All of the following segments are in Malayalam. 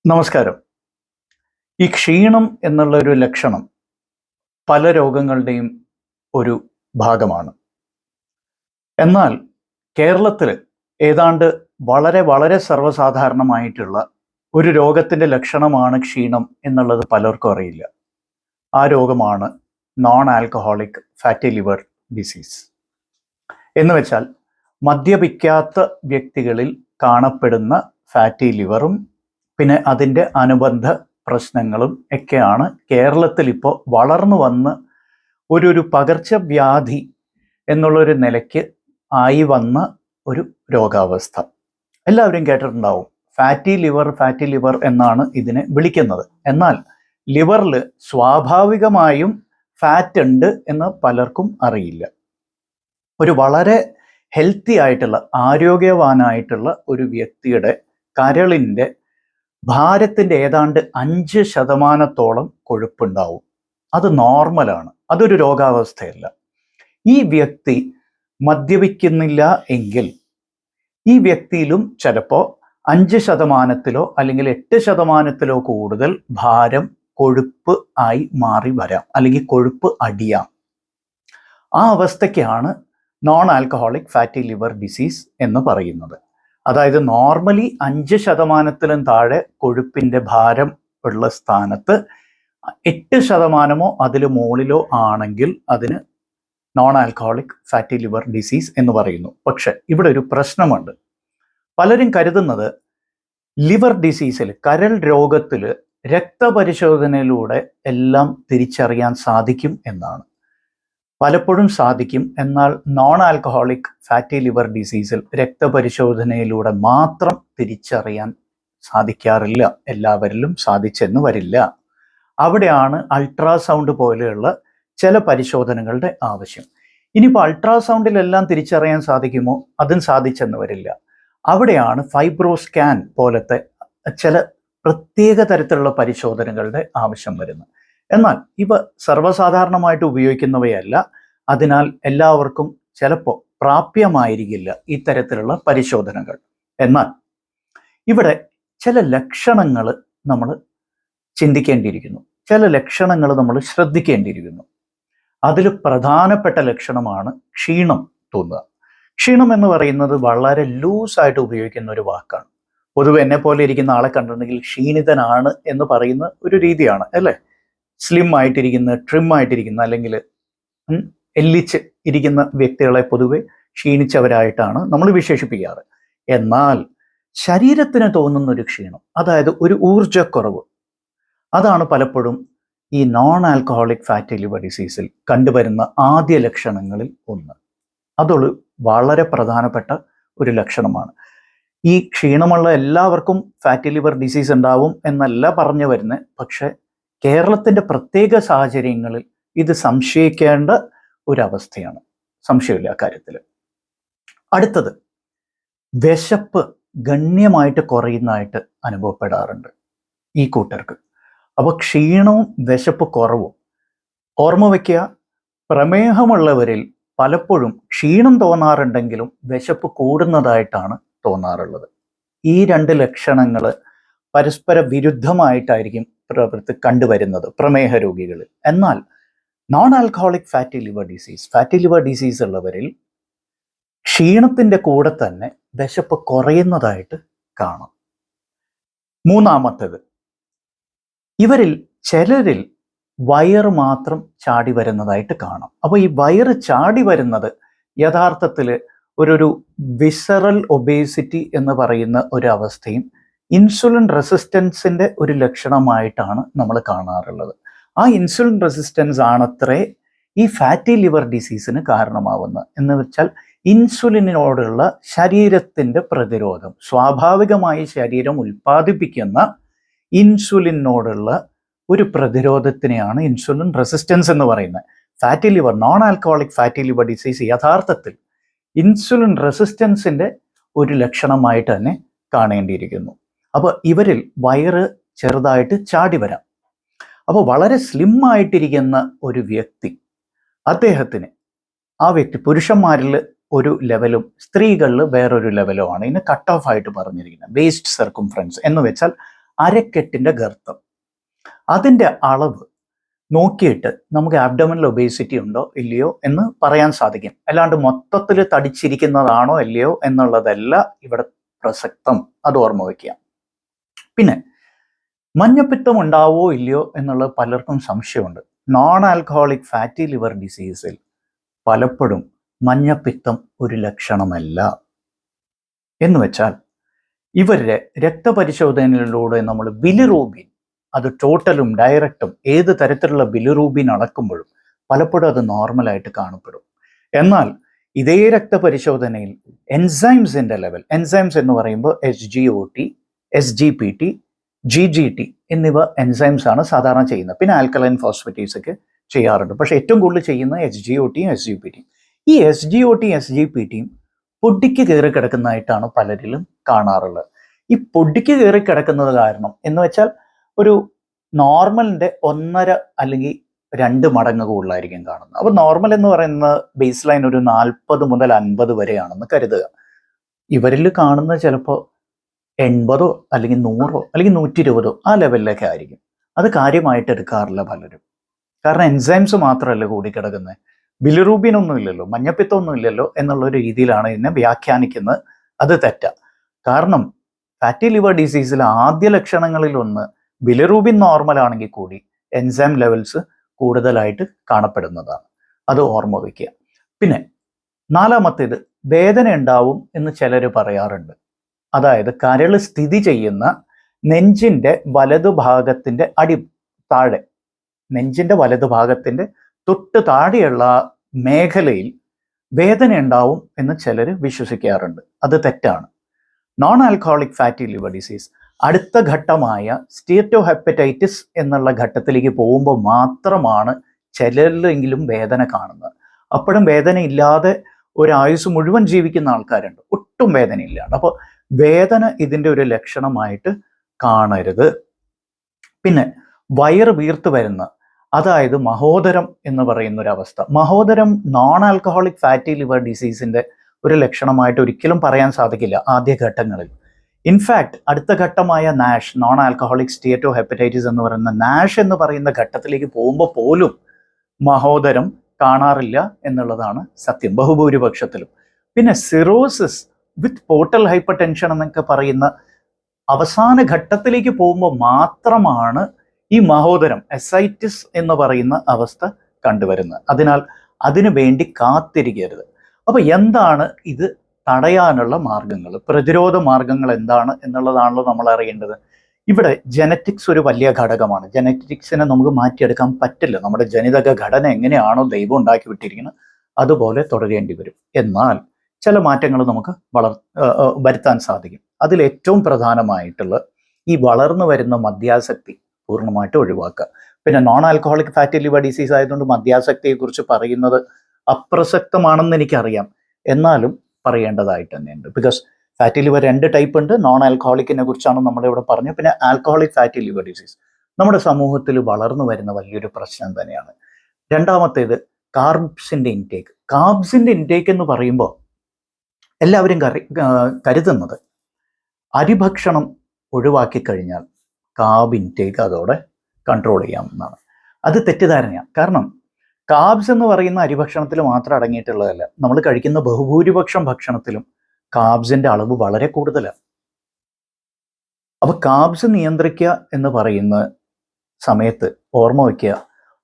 നമസ്കാരം. ഈ ക്ഷീണം എന്നുള്ള ഒരു ലക്ഷണം പല രോഗങ്ങളുടെയും ഒരു ഭാഗമാണ്. എന്നാൽ കേരളത്തിൽ ഏതാണ്ട് വളരെ വളരെ സർവ്വസാധാരണമായിട്ടുള്ള ഒരു രോഗത്തിൻ്റെ ലക്ഷണമാണ് ക്ഷീണം എന്നുള്ളത് പലർക്കും അറിയില്ല. ആ രോഗമാണ് non alcoholic fatty liver disease. എന്ന് വെച്ചാൽ മദ്യപിക്കാത്ത വ്യക്തികളിൽ കാണപ്പെടുന്ന ഫാറ്റി ലിവറും പിന്നെ അതിൻ്റെ അനുബന്ധ പ്രശ്നങ്ങളും ഒക്കെയാണ് കേരളത്തിൽ ഇപ്പോൾ വളർന്നു വന്ന് ഒരു പകർച്ചവ്യാധി എന്നുള്ളൊരു നിലയ്ക്ക് ആയി വന്ന ഒരു രോഗാവസ്ഥ. എല്ലാവരും കേട്ടിട്ടുണ്ടാവും, ഫാറ്റി ലിവർ എന്നാണ് ഇതിനെ വിളിക്കുന്നത്. എന്നാൽ ലിവറിൽ സ്വാഭാവികമായും ഫാറ്റ് ഉണ്ട് എന്ന് പലർക്കും അറിയില്ല. ഒരു വളരെ ഹെൽത്തി ആയിട്ടുള്ള ആരോഗ്യവാനായിട്ടുള്ള ഒരു വ്യക്തിയുടെ കരളിൻ്റെ ഭാരത്തിൻ്റെ ഏതാണ്ട് 5% കൊഴുപ്പുണ്ടാവും. അത് നോർമലാണ്, അതൊരു രോഗാവസ്ഥയല്ല. ഈ വ്യക്തി മദ്യപിക്കുന്നില്ല എങ്കിൽ ഈ വ്യക്തിയിലും ചിലപ്പോൾ 5% അല്ലെങ്കിൽ 8% കൂടുതൽ ഭാരം കൊഴുപ്പ് ആയി മാറി വരാം, അല്ലെങ്കിൽ കൊഴുപ്പ് അടിയാം. ആ അവസ്ഥയ്ക്കാണ് non alcoholic fatty liver disease എന്ന് പറയുന്നത്. അതായത് നോർമലി 5%-ലും താഴെ കൊഴുപ്പിൻ്റെ ഭാരം ഉള്ള സ്ഥാനത്ത് 8%-മോ അതിൽ മുകളിലോ ആണെങ്കിൽ അതിന് non alcoholic fatty liver disease എന്ന് പറയുന്നു. പക്ഷെ ഇവിടെ ഒരു പ്രശ്നമുണ്ട്. പലരും കരുതുന്നത് ലിവർ ഡിസീസിൽ, കരൾ രോഗത്തിൽ രക്തപരിശോധനയിലൂടെ എല്ലാം തിരിച്ചറിയാൻ സാധിക്കും എന്നാണ്. പലപ്പോഴും സാധിക്കും, എന്നാൽ നോൺ ആൽക്കഹോളിക് ഫാറ്റി ലിവർ ഡിസീസിൽ രക്തപരിശോധനയിലൂടെ മാത്രം തിരിച്ചറിയാൻ സാധിക്കാറില്ല. എല്ലാവരിലും സാധിച്ചെന്ന് വരില്ല. അവിടെയാണ് അൾട്രാസൗണ്ട് പോലെയുള്ള ചില പരിശോധനകളുടെ ആവശ്യം. ഇനിയിപ്പോൾ അൾട്രാസൗണ്ടിലെല്ലാം തിരിച്ചറിയാൻ സാധിക്കുമോ? അതും സാധിച്ചെന്ന് വരില്ല. അവിടെയാണ് ഫൈബ്രോസ്കാൻ പോലത്തെ ചില പ്രത്യേക തരത്തിലുള്ള പരിശോധനകളുടെ ആവശ്യം വരുന്നത്. എന്നാൽ ഇവ സർവ്വസാധാരണമായിട്ട് ഉപയോഗിക്കുന്നവയല്ല. അതിനാൽ എല്ലാവർക്കും ചിലപ്പോൾ പ്രാപ്യമായിരിക്കില്ല ഇത്തരത്തിലുള്ള പരിശോധനകൾ. എന്നാൽ ഇവിടെ ചില ലക്ഷണങ്ങൾ നമ്മൾ ചിന്തിക്കേണ്ടിയിരിക്കുന്നു, ചില ലക്ഷണങ്ങൾ നമ്മൾ ശ്രദ്ധിക്കേണ്ടിയിരിക്കുന്നു. അതിൽ പ്രധാനപ്പെട്ട ലക്ഷണമാണ് ക്ഷീണം തോന്നുക. ക്ഷീണം എന്ന് പറയുന്നത് വളരെ ലൂസായിട്ട് ഉപയോഗിക്കുന്ന ഒരു വാക്കാണ്. പൊതുവെ എന്നെ പോലെ ഇരിക്കുന്ന ആളെ കണ്ടിട്ടുണ്ടെങ്കിൽ ക്ഷീണിതനാണ് എന്ന് പറയുന്ന ഒരു രീതിയാണ്, അല്ലേ? സ്ലിം ആയിട്ടിരിക്കുന്ന, ട്രിം ആയിട്ടിരിക്കുന്ന, അല്ലെങ്കിൽ എല്ലിച്ച് ഇരിക്കുന്ന വ്യക്തികളെ പൊതുവെ ക്ഷീണിച്ചവരായിട്ടാണ് നമ്മൾ വിശേഷിപ്പിക്കാറ്. എന്നാൽ ശരീരത്തിന് തോന്നുന്ന ഒരു ക്ഷീണം, അതായത് ഒരു ഊർജ്ജക്കുറവ്, അതാണ് പലപ്പോഴും ഈ നോൺ ആൽക്കഹോളിക് ഫാറ്റി ലിവർ ഡിസീസിൽ കണ്ടുവരുന്ന ആദ്യ ലക്ഷണങ്ങളിൽ ഒന്ന്. അതൊരു വളരെ പ്രധാനപ്പെട്ട ഒരു ലക്ഷണമാണ്. ഈ ക്ഷീണമുള്ള എല്ലാവർക്കും ഫാറ്റി ലിവർ ഡിസീസ് ഉണ്ടാവും എന്നല്ല പറഞ്ഞു വരുന്നത്. പക്ഷെ കേരളത്തിൻ്റെ പ്രത്യേക സാഹചര്യങ്ങളിൽ ഇത് സംശയിക്കേണ്ട ഒരവസ്ഥയാണ്, സംശയമില്ല അക്കാര്യത്തിൽ. അടുത്തത്, വിശപ്പ് ഗണ്യമായിട്ട് കുറയുന്നതായിട്ട് അനുഭവപ്പെടാറുണ്ട് ഈ കൂട്ടർക്ക്. അപ്പോൾ ക്ഷീണവും വിശപ്പ് കുറവും ഓർമ്മ വയ്ക്കുക. പ്രമേഹമുള്ളവരിൽ പലപ്പോഴും ക്ഷീണം തോന്നാറുണ്ടെങ്കിലും വിശപ്പ് കൂടുന്നതായിട്ടാണ് തോന്നാറുള്ളത്. ഈ രണ്ട് ലക്ഷണങ്ങൾ പരസ്പര വിരുദ്ധമായിട്ടായിരിക്കും പ്രവൃത്തി കണ്ടുവരുന്നത് പ്രമേഹ രോഗികളിൽ. എന്നാൽ non alcoholic fatty liver disease ഉള്ളവരിൽ ക്ഷീണത്തിൻ്റെ കൂടെ തന്നെ വിശപ്പ് കുറയുന്നതായിട്ട് കാണാം. മൂന്നാമത്തേത്, ഇവരിൽ ചിലരിൽ വയറ് മാത്രം ചാടി വരുന്നതായിട്ട് കാണാം. അപ്പോൾ ഈ വയറ് ചാടി വരുന്നത് യഥാർത്ഥത്തിൽ ഒരു വിസറൽ ഒബേസിറ്റി എന്ന് പറയുന്ന ഒരു അവസ്ഥയും ഇൻസുലിൻ റെസിസ്റ്റൻസിൻ്റെ ഒരു ലക്ഷണമായിട്ടാണ് നമ്മൾ കാണാറുള്ളത്. ആ ഇൻസുലിൻ റെസിസ്റ്റൻസ് ആണത്രേ ഈ ഫാറ്റി ലിവർ ഡിസീസിന് കാരണമാവുന്നത്. എന്ന് വെച്ചാൽ ഇൻസുലിനോടുള്ള ശരീരത്തിൻ്റെ പ്രതിരോധം, സ്വാഭാവികമായി ശരീരം ഉൽപ്പാദിപ്പിക്കുന്ന ഇൻസുലിനോടുള്ള ഒരു പ്രതിരോധത്തിനെയാണ് ഇൻസുലിൻ റെസിസ്റ്റൻസ് എന്ന് പറയുന്നത്. Fatty liver, non alcoholic fatty liver disease യഥാർത്ഥത്തിൽ ഇൻസുലിൻ റെസിസ്റ്റൻസിൻ്റെ ഒരു ലക്ഷണമായിട്ട് തന്നെ കാണേണ്ടിയിരിക്കുന്നു. അപ്പോൾ ഇവരിൽ വയറ് ചെറുതായിട്ട് ചാടി വരാം. അപ്പോൾ വളരെ സ്ലിം ആയിട്ടിരിക്കുന്ന ഒരു വ്യക്തി, അദ്ദേഹത്തിന്, ആ വ്യക്തി പുരുഷന്മാരിൽ ഒരു ലെവലും സ്ത്രീകളിൽ വേറൊരു ലെവലുമാണ്. ഇതിന് കട്ട് ഓഫ് ആയിട്ട് പറഞ്ഞിരിക്കുന്നത് വേസ്റ്റ് സർക്കംഫറൻസ് എന്ന് വെച്ചാൽ അരക്കെട്ടിന്റെ ഗർത്തം, അതിന്റെ അളവ് നോക്കിയിട്ട് നമുക്ക് ആബ്ഡോമിനൽ ഒബേസിറ്റി ഉണ്ടോ ഇല്ലയോ എന്ന് പറയാൻ സാധിക്കും. അല്ലാണ്ട് മൊത്തത്തിൽ തടിച്ചിരിക്കുന്നതാണോ ഇല്ലയോ എന്നുള്ളതല്ല ഇവിടെ പ്രസക്തം. അത് ഓർമ്മ വയ്ക്കുക. പിന്നെ മഞ്ഞപ്പിത്തം ഉണ്ടാവോ ഇല്ലയോ എന്നുള്ളത് പലർക്കും സംശയമുണ്ട്. നോൺ ആൽക്കഹോളിക് ഫാറ്റി ലിവർ ഡിസീസിൽ പലപ്പോഴും മഞ്ഞപ്പിത്തം ഒരു ലക്ഷണമല്ല. എന്ന് വെച്ചാൽ ഇവരുടെ രക്തപരിശോധനയിലൂടെ നമ്മൾ ബിലിറൂബിൻ, അത് ടോട്ടലും ഡയറക്റ്റും ഏത് തരത്തിലുള്ള ബിലിറൂബിൻ അളക്കുമ്പോഴും പലപ്പോഴും അത് നോർമലായിട്ട് കാണപ്പെടും. എന്നാൽ ഇതേ രക്തപരിശോധനയിൽ എൻസൈംസിന്റെ ലെവൽ, എൻസൈംസ് എന്ന് പറയുമ്പോൾ SGOT, SGPT, GGT എന്നിവ എൻസൈംസ് ആണ് സാധാരണ ചെയ്യുന്നത്. പിന്നെ ആൽക്കലൈൻ ഫോസ്ഫേറ്റേസ് ഒക്കെ ചെയ്യാറുണ്ട്. പക്ഷെ ഏറ്റവും കൂടുതൽ ചെയ്യുന്ന SGOTയും SGPTയും. ഈ SGOT SGPTയും പൊടിക്ക് കയറി കിടക്കുന്നതായിട്ടാണ് പലരിലും കാണാറുള്ളത്. ഈ പൊടിക്ക് കയറി കിടക്കുന്നത് കാരണം എന്ന് വെച്ചാൽ ഒരു നോർമലിന്റെ 1.5 അല്ലെങ്കിൽ 2 മടങ്ങ് കൂടുതലായിരിക്കും കാണുന്നത്. അപ്പോൾ നോർമൽ എന്ന് പറയുന്ന ബേസ് ലൈൻ ഒരു 40 മുതൽ 50 വരെയാണെന്ന് കരുതുക. ഇവരിൽ കാണുന്നത് ചിലപ്പോൾ 80 അല്ലെങ്കിൽ 100 അല്ലെങ്കിൽ 120 ആ ലെവലിലൊക്കെ ആയിരിക്കും. അത് കാര്യമായിട്ട് എടുക്കാറില്ല പലരും. കാരണം എൻസൈംസ് മാത്രമല്ല കൂടിക്കിടക്കുന്നത്, ബിലിറൂബിൻ ഒന്നും ഇല്ലല്ലോ, മഞ്ഞപ്പിത്തം ഒന്നും ഇല്ലല്ലോ എന്നുള്ളൊരു രീതിയിലാണ് ഇതിനെ വ്യാഖ്യാനിക്കുന്നത്. അത് തെറ്റാ. കാരണം ഫാറ്റി ലിവർ ഡിസീസിലെ ആദ്യ ലക്ഷണങ്ങളിൽ ഒന്ന് ബിലിറൂബിൻ നോർമൽ ആണെങ്കിൽ കൂടി എൻസൈം ലെവൽസ് കൂടുതലായിട്ട് കാണപ്പെടുന്നതാണ്. അത് ഓർമ്മ വയ്ക്കുക. പിന്നെ 4-മത്തേത് വേദന ഉണ്ടാവും എന്ന് ചിലർ പറയാറുണ്ട്. അതായത് കരള് സ്ഥിതി ചെയ്യുന്ന നെഞ്ചിന്റെ വലതുഭാഗത്തിന്റെ താഴെ, നെഞ്ചിന്റെ വലതുഭാഗത്തിന്റെ തൊട്ട് താഴെയുള്ള മേഖലയിൽ വേദന ഉണ്ടാവും എന്ന് ചിലർ വിശ്വസിക്കാറുണ്ട്. അത് തെറ്റാണ്. Non alcoholic fatty liver disease അടുത്ത ഘട്ടമായ സ്റ്റീറ്റോഹെപ്പറ്റൈറ്റിസ് എന്നുള്ള ഘട്ടത്തിലേക്ക് പോകുമ്പോൾ മാത്രമാണ് ചിലരിലെങ്കിലും വേദന കാണുന്നത്. അപ്പോഴും വേദന ഇല്ലാതെ ഒരായുസ് മുഴുവൻ ജീവിക്കുന്ന ആൾക്കാരുണ്ട്, ഒട്ടും വേദനയില്ലാണ്ട്. അപ്പോൾ വേദന ഇതിൻ്റെ ഒരു ലക്ഷണമായിട്ട് കാണരുത്. പിന്നെ വയറ് വീർത്ത് വരുന്ന, അതായത് മഹോദരം എന്ന് പറയുന്ന ഒരു അവസ്ഥ. മഹോദരം നോൺ ആൽക്കഹോളിക് ഫാറ്റി ലിവർ ഡിസീസിന്റെ ഒരു ലക്ഷണമായിട്ട് ഒരിക്കലും പറയാൻ സാധിക്കില്ല ആദ്യഘട്ടങ്ങളിൽ. ഇൻഫാക്ട് അടുത്ത ഘട്ടമായ നാഷ്, നോൺ ആൽക്കഹോളിക് സ്റ്റീറ്റോഹെപ്പറ്റൈറ്റിസ് എന്ന് പറയുന്ന നാഷ് എന്ന് പറയുന്ന ഘട്ടത്തിലേക്ക് പോകുമ്പോൾ പോലും മഹോദരം കാണാറില്ല എന്നുള്ളതാണ് സത്യം, ബഹുഭൂരിപക്ഷത്തിലും. പിന്നെ സിറോസിസ് വിത്ത് പോർട്ടൽ ഹൈപ്പർ ടെൻഷൻ എന്നൊക്കെ പറയുന്ന അവസാന ഘട്ടത്തിലേക്ക് പോകുമ്പോൾ മാത്രമാണ് ഈ മഹോദരം, എസൈറ്റിസ് എന്ന് പറയുന്ന അവസ്ഥ കണ്ടുവരുന്നത്. അതിനാൽ അതിനു വേണ്ടി കാത്തിരിക്കരുത്. അപ്പൊ എന്താണ് ഇത് തടയാനുള്ള മാർഗങ്ങൾ, പ്രതിരോധ മാർഗങ്ങൾ എന്താണ് എന്നുള്ളതാണല്ലോ നമ്മൾ അറിയേണ്ടത്. ഇവിടെ ജനറ്റിക്സ് ഒരു വലിയ ഘടകമാണ്. ജനറ്റിക്സിനെ നമുക്ക് മാറ്റിയെടുക്കാൻ പറ്റില്ല. നമ്മുടെ ജനിതക ഘടന എങ്ങനെയാണോ ദൈവം ഉണ്ടാക്കി വിട്ടിരിക്കുന്നത് അതുപോലെ തുടരേണ്ടി വരും. എന്നാൽ ചില മാറ്റങ്ങൾ നമുക്ക് വരുത്താൻ സാധിക്കും. അതിൽ ഏറ്റവും പ്രധാനമായിട്ടുള്ള ഈ വളർന്നു വരുന്ന മദ്യാസക്തി പൂർണ്ണമായിട്ട് ഒഴിവാക്കുക. പിന്നെ non alcoholic fatty liver disease ആയതുകൊണ്ട് മദ്യാസക്തിയെക്കുറിച്ച് പറയുന്നത് അപ്രസക്തമാണെന്ന് എനിക്കറിയാം, എന്നാലും പറയേണ്ടതായിട്ട് തന്നെയുണ്ട്. ബിക്കോസ് ഫാറ്റി ലിവർ 2 ടൈപ്പ് ഉണ്ട്. നോൺ ആൽക്കഹോളിക്കിനെ കുറിച്ചാണ് നമ്മളിവിടെ പറഞ്ഞത്. പിന്നെ ആൽക്കഹോളിക് ഫാറ്റി ലിവർ ഡിസീസ് നമ്മുടെ സമൂഹത്തിൽ വളർന്നു വരുന്ന വലിയൊരു പ്രശ്നം തന്നെയാണ്. രണ്ടാമത്തേത് കാർബ്സിന്റെ ഇൻടേക്ക്. കാർബ്സിന്റെ ഇൻടേക്ക് എന്ന് പറയുമ്പോൾ എല്ലാവരും കരുതുന്നത് അരിഭക്ഷണം ഒഴിവാക്കി കഴിഞ്ഞാൽ കാർബ് ഇൻടേക്ക് അതോടെ കൺട്രോൾ ചെയ്യാമെന്നാണ്. അത് തെറ്റിദ്ധാരണയാണ്. കാരണം കാർബ്സ് എന്ന് പറയുന്ന അരിഭക്ഷണത്തിൽ മാത്രം അടങ്ങിയിട്ടുള്ളതല്ല. നമ്മൾ കഴിക്കുന്ന ബഹുഭൂരിപക്ഷം ഭക്ഷണത്തിലും കാർബ്സിന്റെ അളവ് വളരെ കൂടുതലാണ്. അപ്പൊ കാർബ്സ് നിയന്ത്രിക്കുക എന്ന് പറയുന്ന സമയത്ത് ഓർമ്മ വയ്ക്കുക,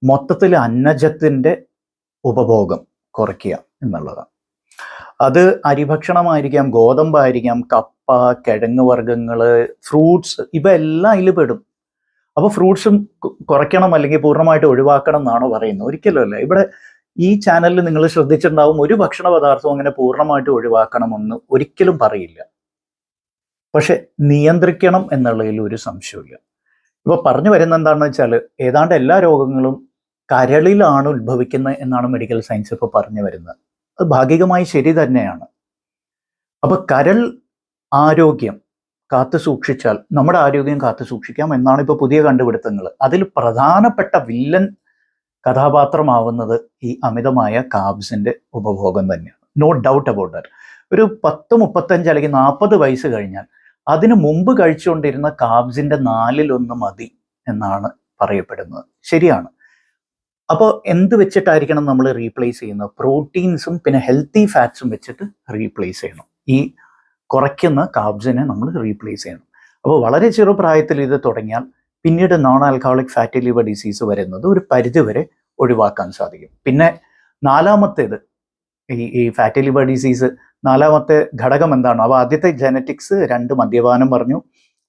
മൊത്തത്തിൽ അന്നജത്തിന്റെ ഉപഭോഗം കുറയ്ക്കുക എന്നുള്ളതാണ്. അത് അരിഭക്ഷണമായിരിക്കാം, ഗോതമ്പായിരിക്കാം, കപ്പ, കിഴങ്ങ് വർഗ്ഗങ്ങള്, ഫ്രൂട്ട്സ്, ഇവ എല്ലാം അതിൽ പെടും. അപ്പൊ ഫ്രൂട്ട്സും കുറയ്ക്കണം അല്ലെങ്കിൽ പൂർണ്ണമായിട്ട് ഒഴിവാക്കണം എന്നാണോ പറയുന്നത്? ഒരിക്കലും അല്ല. ഇവിടെ ഈ ചാനലിൽ നിങ്ങൾ ശ്രദ്ധിച്ചിട്ടുണ്ടാവും, ഒരു ഭക്ഷണ പദാർത്ഥവും അങ്ങനെ പൂർണ്ണമായിട്ട് ഒഴിവാക്കണമെന്ന് ഒരിക്കലും പറയില്ല. പക്ഷെ നിയന്ത്രിക്കണം എന്നുള്ളതിൽ ഒരു സംശയമില്ല. ഇപ്പൊ പറഞ്ഞു വരുന്നത് എന്താണെന്ന് വെച്ചാൽ ഏതാണ്ട് എല്ലാ രോഗങ്ങളും കരളിലാണ് ഉത്ഭവിക്കുന്നത് എന്നാണ് മെഡിക്കൽ സയൻസ് ഇപ്പോൾ പറഞ്ഞു വരുന്നത്. അത് ഭാഗികമായി ശരി തന്നെയാണ്. അപ്പൊ കരൾ ആരോഗ്യം കാത്തു സൂക്ഷിച്ചാൽ നമ്മുടെ ആരോഗ്യം കാത്തു സൂക്ഷിക്കാം എന്നാണ് ഇപ്പോൾ പുതിയ കണ്ടുപിടുത്തങ്ങൾ. അതിൽ പ്രധാനപ്പെട്ട വില്ലൻ കഥാപാത്രമാവുന്നത് ഈ അമിതമായ കാർബ്സിന്റെ ഉപഭോഗം തന്നെയാണ്. No doubt about that. ഒരു 10, 35 അല്ലെങ്കിൽ 40 വയസ്സ് കഴിഞ്ഞാൽ അതിനു മുമ്പ് കഴിച്ചുകൊണ്ടിരുന്ന കാർബ്സിന്റെ 1/4 മതി എന്നാണ് പറയപ്പെടുന്നത്. ശരിയാണ്. അപ്പോൾ എന്ത് വെച്ചിട്ടായിരിക്കണം നമ്മൾ റീപ്ലേസ് ചെയ്യുന്നത്? പ്രോട്ടീൻസും പിന്നെ ഹെൽത്തി ഫാറ്റ്സും വെച്ചിട്ട് റീപ്ലേസ് ചെയ്യണം. ഈ കുറയ്ക്കുന്ന കാർബ്സിനെ നമ്മൾ റീപ്ലേസ് ചെയ്യണം. അപ്പോൾ വളരെ ചെറുപ്രായത്തിൽ ഇത് തുടങ്ങിയാൽ പിന്നീട് non alcoholic fatty liver disease വരുന്നത് ഒരു പരിധിവരെ ഒഴിവാക്കാൻ സാധിക്കും. പിന്നെ നാലാമത്തേത് ഈ ഫാറ്റി ലിവർ ഡിസീസ് നാലാമത്തെ ഘടകം എന്താണ്? അപ്പോൾ ആദ്യത്തെ ജനറ്റിക്സ്, 2 മദ്യപാനം പറഞ്ഞു,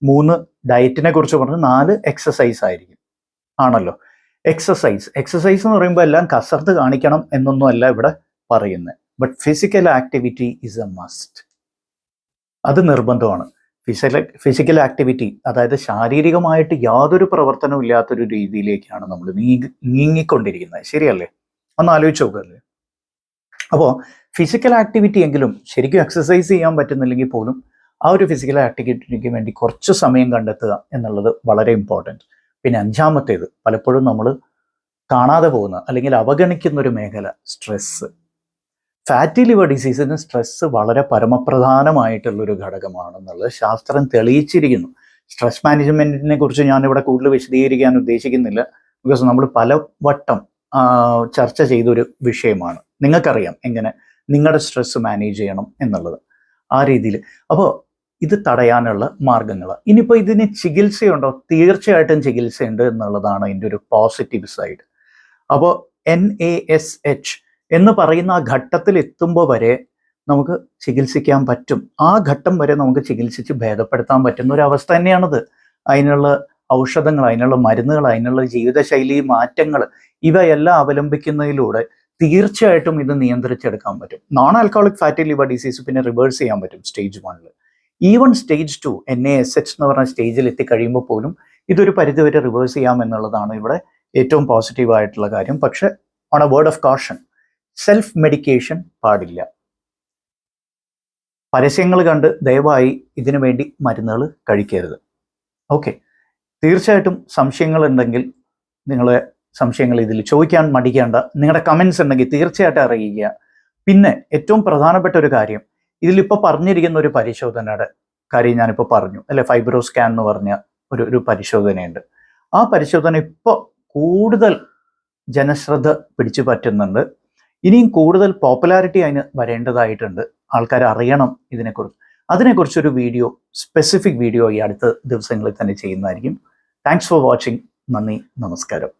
3 ഡയറ്റിനെ കുറിച്ച് പറഞ്ഞു, 4 എക്സസൈസ് ആയിരിക്കും ആണല്ലോ. എക്സസൈസ് എന്ന് പറയുമ്പോൾ എല്ലാം കസർത്ത് കാണിക്കണം എന്നൊന്നും അല്ല ഇവിടെ പറയുന്നത്. But physical activity is A must. അത് നിർബന്ധമാണ്. ഫിസിക്കൽ ആക്ടിവിറ്റി, അതായത് ശാരീരികമായിട്ട് യാതൊരു പ്രവർത്തനവും ഇല്ലാത്തൊരു രീതിയിലേക്കാണ് നമ്മൾ നീങ്ങിക്കൊണ്ടിരിക്കുന്നത്. ശരിയല്ലേ? ഒന്ന് ആലോചിച്ച് നോക്കല്ലേ. അപ്പോൾ ഫിസിക്കൽ ആക്ടിവിറ്റി എങ്കിലും ശരിക്കും എക്സസൈസ് ചെയ്യാൻ പറ്റുന്നില്ലെങ്കിൽ പോലും ആ ഒരു ഫിസിക്കൽ ആക്ടിവിറ്റിക്ക് വേണ്ടി കുറച്ച് സമയം കണ്ടെത്തുക എന്നുള്ളത് വളരെ ഇമ്പോർട്ടൻറ്റ്. പിന്നെ 5-മത്തേത് പലപ്പോഴും നമ്മൾ കാണാതെ പോകുന്ന അല്ലെങ്കിൽ അവഗണിക്കുന്ന ഒരു മേഖല, സ്ട്രെസ്സ്. ഫാറ്റി ലിവർ ഡിസീസിന് സ്ട്രെസ്സ് വളരെ പരമപ്രധാനമായിട്ടുള്ളൊരു ഘടകമാണെന്നുള്ളത് ശാസ്ത്രം തെളിയിച്ചിരിക്കുന്നു. സ്ട്രെസ് മാനേജ്മെൻറ്റിനെ കുറിച്ച് ഞാനിവിടെ കൂടുതൽ വിശദീകരിക്കാൻ ഉദ്ദേശിക്കുന്നില്ല. ബിക്കോസ് നമ്മൾ പലവട്ടം ചർച്ച ചെയ്തൊരു വിഷയമാണ്. നിങ്ങൾക്കറിയാം എങ്ങനെ നിങ്ങളുടെ സ്ട്രെസ് മാനേജ് ചെയ്യണം എന്നുള്ളത്. ആ രീതിയിൽ അപ്പോൾ ഇത് തടയാനുള്ള മാർഗങ്ങൾ. ഇനിയിപ്പോൾ ഇതിന് ചികിത്സയുണ്ടോ? തീർച്ചയായിട്ടും ചികിത്സയുണ്ട് എന്നുള്ളതാണ് ഇതിൻ്റെ ഒരു പോസിറ്റീവ് സൈഡ്. അപ്പോൾ NASH എന്ന് പറയുന്ന ആ ഘട്ടത്തിൽ എത്തുമ്പോൾ വരെ നമുക്ക് ചികിത്സിക്കാൻ പറ്റും. ആ ഘട്ടം വരെ നമുക്ക് ചികിത്സിച്ച് ഭേദപ്പെടുത്താൻ പറ്റുന്ന ഒരു അവസ്ഥ തന്നെയാണത്. അതിനുള്ള ഔഷധങ്ങൾ, അതിനുള്ള മരുന്നുകൾ, അതിനുള്ള ജീവിതശൈലി മാറ്റങ്ങൾ ഇവയെല്ലാം അവലംബിക്കുന്നതിലൂടെ തീർച്ചയായിട്ടും ഇത് നിയന്ത്രിച്ചെടുക്കാൻ പറ്റും. Non alcoholic fatty liver disease പിന്നെ റിവേഴ്സ് ചെയ്യാൻ പറ്റും സ്റ്റേജ് 1. ഈവൻ സ്റ്റേജ് 2 NASH എന്ന് പറഞ്ഞ സ്റ്റേജിൽ എത്തിക്കഴിയുമ്പോൾ പോലും ഇതൊരു പരിധിവരെ റിവേഴ്സ് ചെയ്യാം എന്നുള്ളതാണ് ഇവിടെ ഏറ്റവും പോസിറ്റീവായിട്ടുള്ള കാര്യം. പക്ഷെ on A word of caution, self medication പാടില്ല. പരസ്യങ്ങൾ കണ്ട് ദയവായി ഇതിനു വേണ്ടി മരുന്നുകൾ കഴിക്കരുത്. ഓക്കെ, തീർച്ചയായിട്ടും സംശയങ്ങളുണ്ടെങ്കിൽ നിങ്ങളെ സംശയങ്ങൾ ഇതിൽ ചോദിക്കാൻ മടിക്കേണ്ട. നിങ്ങളുടെ കമൻസ് ഉണ്ടെങ്കിൽ തീർച്ചയായിട്ടും അറിയിക്കുക. പിന്നെ ഏറ്റവും പ്രധാനപ്പെട്ട ഒരു കാര്യം, ഇതിലിപ്പോൾ പറഞ്ഞിരിക്കുന്ന ഒരു പരിശോധനയുടെ കാര്യം ഞാനിപ്പോൾ പറഞ്ഞു അല്ലെ, ഫൈബ്രോ സ്കാൻ എന്ന് പറഞ്ഞ ഒരു പരിശോധനയുണ്ട്. ആ പരിശോധന ഇപ്പോൾ കൂടുതൽ ജനശ്രദ്ധ പിടിച്ചു പറ്റുന്നുണ്ട്. ഇനിയും കൂടുതൽ പോപ്പുലാരിറ്റി അതിന് വരേണ്ടതായിട്ടുണ്ട്. ആൾക്കാർ അറിയണം ഇതിനെക്കുറിച്ച്. അതിനെക്കുറിച്ചൊരു വീഡിയോ, സ്പെസിഫിക് വീഡിയോ ഈ അടുത്ത ദിവസങ്ങളിൽ തന്നെ ചെയ്യുന്നതായിരിക്കും. Thanks for watching. നന്ദി, നമസ്കാരം.